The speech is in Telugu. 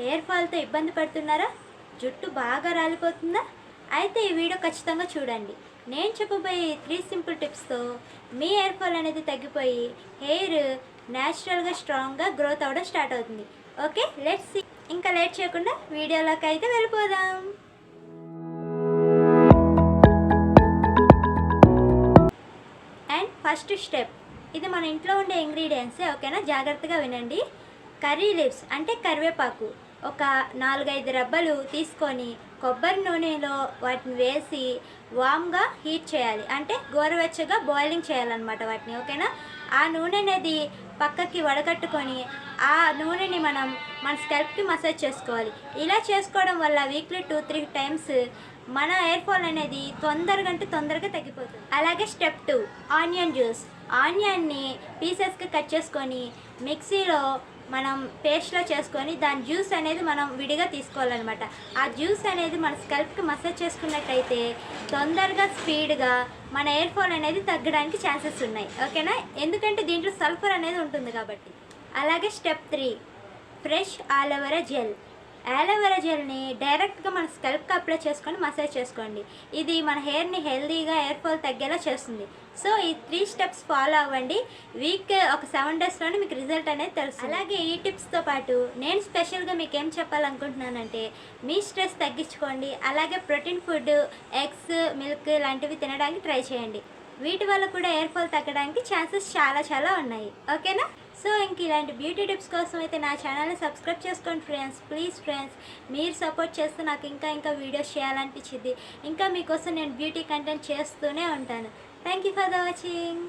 హెయిర్ ఫాల్తో ఇబ్బంది పడుతున్నారా? జుట్టు బాగా రాలిపోతుందా? అయితే ఈ వీడియో ఖచ్చితంగా చూడండి. నేను చెప్పబోయే 3 సింపుల్ టిప్స్తో మీ హెయిర్ ఫాల్ అనేది తగ్గిపోయి హెయిర్ న్యాచురల్గా స్ట్రాంగ్గా గ్రోత్ అవ్వడం స్టార్ట్ అవుతుంది. Okay, let's see. ఇంకా లేట్ చేయకుండా వీడియోలోకి అయితే వెళ్ళిపోదాం. అండ్ ఫస్ట్ స్టెప్, ఇది మన ఇంట్లో ఉండే ఇంగ్రీడియంట్సే, ఓకేనా? జాగ్రత్తగా వినండి. కర్రీ లీవ్స్ అంటే కరివేపాకు ఒక 4-5 రబ్బలు తీసుకొని కొబ్బరి నూనెలో వాటిని వేసి వామ్గా హీట్ చేయాలి, అంటే గోరువెచ్చగా బాయిలింగ్ చేయాలన్నమాట వాటిని, ఓకేనా? ఆ నూనె అనేది పక్కకి వడగట్టుకొని ఆ నూనెని మన స్కల్ప్కి మసాజ్ చేసుకోవాలి. ఇలా చేసుకోవడం వల్ల వీక్లీ 2-3 టైమ్స్ మన హెయిర్ ఫాల్ అనేది తొందరగా తగ్గిపోతుంది. అలాగే స్టెప్ 2, ఆనియన్ జ్యూస్. ఆనియన్ని పీసెస్కి కట్ చేసుకొని మిక్సీలో మనం పేస్ట్లో చేసుకొని దాని జ్యూస్ అనేది మనం విడిగా తీసుకోవాలన్నమాట. ఆ జ్యూస్ అనేది మన స్కల్ప్కి మసాజ్ చేసుకున్నట్టయితే తొందరగా స్పీడ్గా మన హెయిర్ ఫాల్ అనేది తగ్గడానికి ఛాన్సెస్ ఉన్నాయి, ఓకేనా? ఎందుకంటే దీంట్లో సల్ఫర్ అనేది ఉంటుంది కాబట్టి. అలాగే step 3, fresh aloe vera gel. Aloe vera జెల్ని డైరెక్ట్గా మన స్కల్ప్కి అప్లై చేసుకొని మసాజ్ చేసుకోండి. ఇది మన హెయిర్ని హెల్దీగా హెయిర్ ఫాల్ తగ్గేలా చేస్తుంది. సో ఈ 3 స్టెప్స్ ఫాలో అవ్వండి. వీక్ ఒక 7 డేస్లోనే మీకు రిజల్ట్ అనేది తెలుస్తుంది. అలాగే ఈ టిప్స్తో పాటు నేను స్పెషల్గా మీకు ఏం చెప్పాలనుకుంటున్నానంటే, మీ స్ట్రెస్ తగ్గించుకోండి. అలాగే ప్రోటీన్ ఫుడ్, ఎగ్స్, మిల్క్ లాంటివి తినడానికి ట్రై చేయండి. వీటి వల్ల కూడా హెయిర్ ఫాల్ తగ్గడానికి ఛాన్సెస్ చాలా ఉన్నాయి, ఓకేనా? సో ఇంక ఇలాంటి బ్యూటీ టిప్స్ కోసం అయితే నా ఛానల్ని సబ్స్క్రైబ్ చేసుకోండి ఫ్రెండ్స్. ప్లీజ్ ఫ్రెండ్స్, మీరు సపోర్ట్ చేస్తే నాకు ఇంకా వీడియోస్ చేయాలనిపించింది. ఇంకా మీకోసం నేను బ్యూటీ కంటెంట్ చేస్తూనే ఉంటాను. Thank you for the watching.